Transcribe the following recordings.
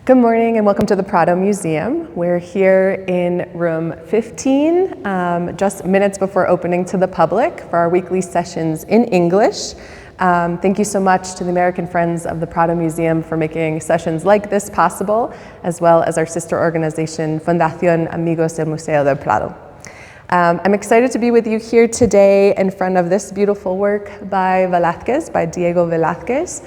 Good morning and welcome to the Prado Museum. We're here in room 15, just minutes before opening to the public for our weekly sessions in English. Thank you so much to the American Friends of the Prado Museum for making sessions like this possible, as well as our sister organization, Fundación Amigos del Museo del Prado. I'm excited to be with you here today in front of this beautiful work by Velázquez, by Diego Velázquez,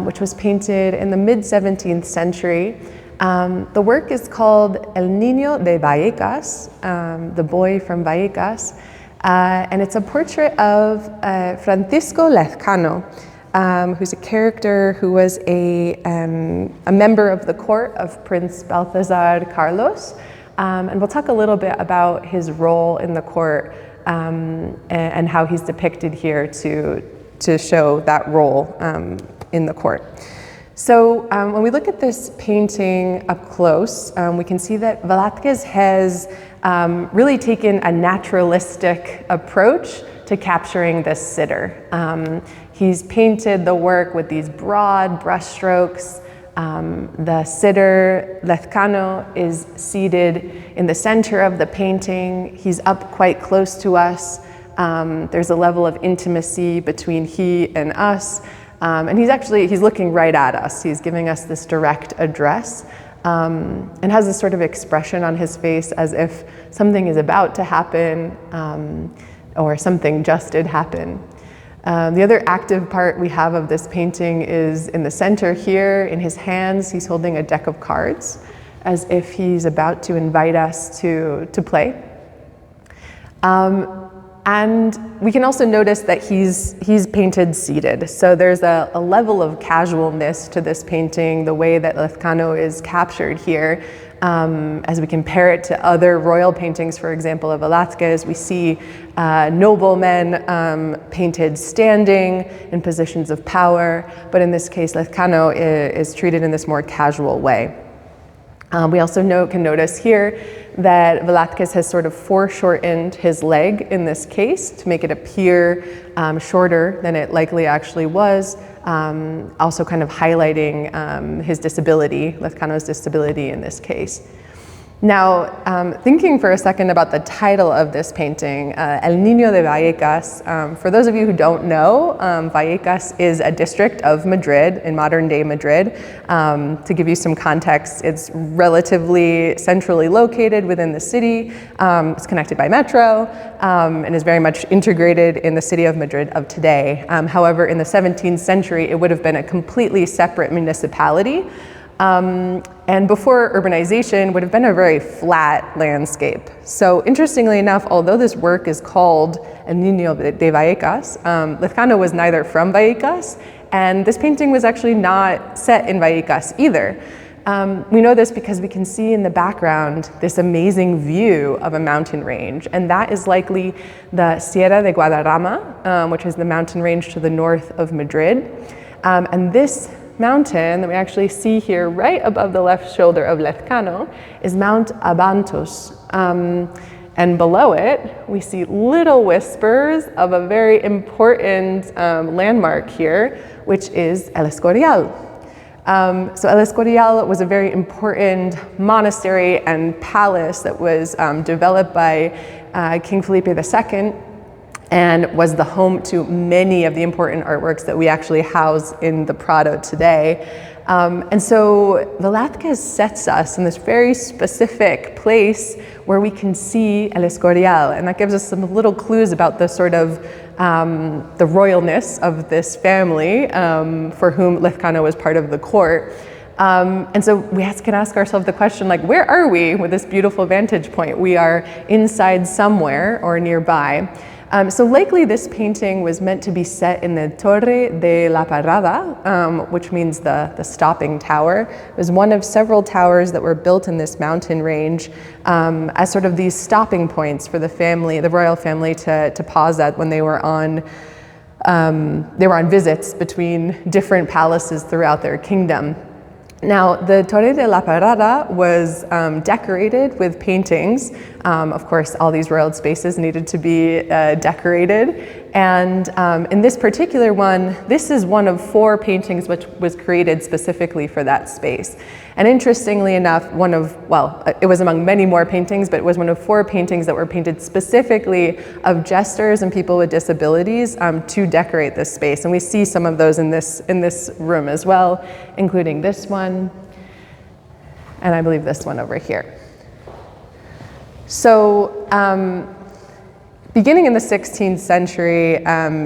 which was painted in the mid-17th century. The work is called El Niño de Vallecas, the boy from Vallecas, and it's a portrait of Francisco Lezcano, who's a character who was a member of the court of Prince Balthazar Carlos. And we'll talk a little bit about his role in the court and how he's depicted here to show that role in the court. So when we look at this painting up close, we can see that Velázquez has really taken a naturalistic approach to capturing this sitter. He's painted the work with these broad brushstrokes. The sitter, Lezcano, is seated in the center of the painting. He's up quite close to us. There's a level of intimacy between he and us. And he's looking right at us. He's giving us this direct address and has this sort of expression on his face as if something is about to happen or something just did happen. The other active part we have of this painting is in the center here. In his hands, he's holding a deck of cards as if he's about to invite us to play. And we can also notice that he's painted seated. So there's a level of casualness to this painting, the way that Lezcano is captured here. As we compare it to other royal paintings, for example, of Velázquez, we see noblemen painted standing in positions of power, but in this case, Lezcano is treated in this more casual way. We also can notice here that Velázquez has sort of foreshortened his leg in this case to make it appear shorter than it likely actually was, also kind of highlighting his disability, Lezcano's disability in this case. Now, thinking for a second about the title of this painting, El Niño de Vallecas, for those of you who don't know, Vallecas is a district of Madrid, in modern-day Madrid. To give you some context, it's relatively centrally located within the city. It's connected by metro and is very much integrated in the city of Madrid of today. However, in the 17th century, it would have been a completely separate municipality. And before urbanization would have been a very flat landscape. So interestingly enough, although this work is called El Niño de Vallecas, Lezcano was neither from Vallecas, and this painting was actually not set in Vallecas either. We know this because we can see in the background this amazing view of a mountain range, and that is likely the Sierra de Guadarrama, which is the mountain range to the north of Madrid. And this mountain that we actually see here right above the left shoulder of Lezcano is Mount Abantos. And below it, we see little whispers of a very important landmark here, which is El Escorial. So El Escorial was a very important monastery and palace that was developed by King Felipe II, and was the home to many of the important artworks that we actually house in the Prado today. And so Velázquez sets us in this very specific place where we can see El Escorial, and that gives us some little clues about the sort of the royalness of this family for whom Lezcano was part of the court. And so we can ask ourselves the question, like, where are we with this beautiful vantage point? We are inside somewhere or nearby. So likely this painting was meant to be set in the Torre de la Parada, which means the stopping tower. It was one of several towers that were built in this mountain range as sort of these stopping points for the family, the royal family, to pause at when they were on visits between different palaces throughout their kingdom. Now, the Torre de la Parada was decorated with paintings. Of course, all these royal spaces needed to be decorated. And in this particular one, this is one of 4 paintings which was created specifically for that space. And interestingly enough, it was among many more paintings, but it was one of 4 paintings that were painted specifically of jesters and people with disabilities to decorate this space. And we see some of those in this room as well, including this one, and I believe this one over here. So, beginning in the 16th century,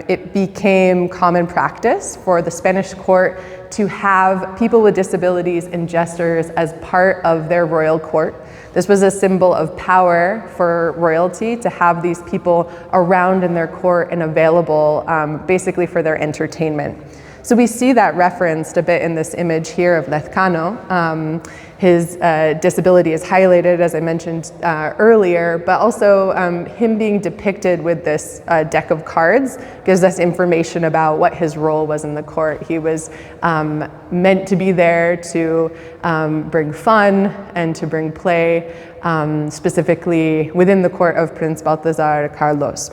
it became common practice for the Spanish court to have people with disabilities and jesters as part of their royal court. This was a symbol of power for royalty to have these people around in their court and available basically for their entertainment. So we see that referenced a bit in this image here of Lezcano. His disability is highlighted, as I mentioned earlier, but also him being depicted with this deck of cards gives us information about what his role was in the court. He was meant to be there to bring fun and to bring play, specifically within the court of Prince Baltasar Carlos.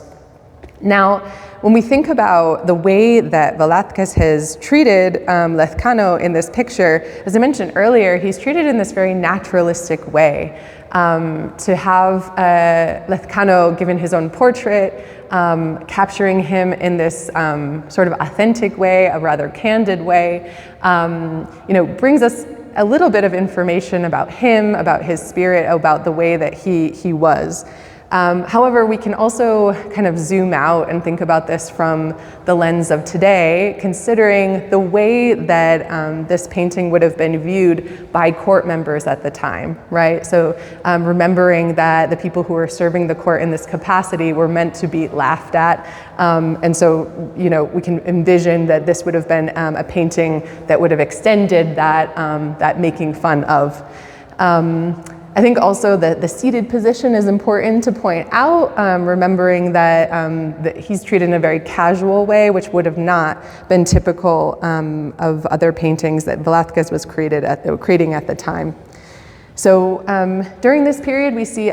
Now, when we think about the way that Velázquez has treated Lezcano in this picture, as I mentioned earlier, he's treated in this very naturalistic way. To have Lezcano given his own portrait, capturing him in this sort of authentic way, a rather candid way, brings us a little bit of information about him, about his spirit, about the way that he was. However, we can also kind of zoom out and think about this from the lens of today, considering the way that this painting would have been viewed by court members at the time, right? So remembering that the people who were serving the court in this capacity were meant to be laughed at. And so, we can envision that this would have been a painting that would have extended that making fun of. I think also that the seated position is important to point out, remembering that he's treated in a very casual way, which would have not been typical of other paintings that Velázquez was creating at the time. So during this period, we see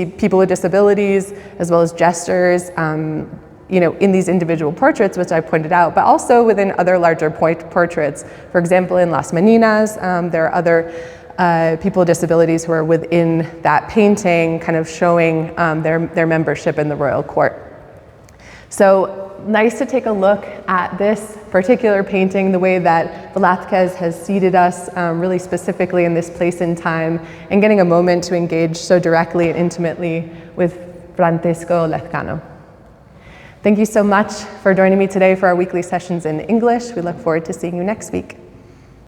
people with disabilities as well as jesters, in these individual portraits, which I pointed out, but also within other larger portraits. For example, in Las Meninas, there are other people with disabilities who are within that painting, kind of showing their membership in the royal court. So nice to take a look at this particular painting, the way that Velázquez has seated us really specifically in this place and time, and getting a moment to engage so directly and intimately with Francisco Lezcano. Thank you so much for joining me today for our weekly sessions in English. We look forward to seeing you next week.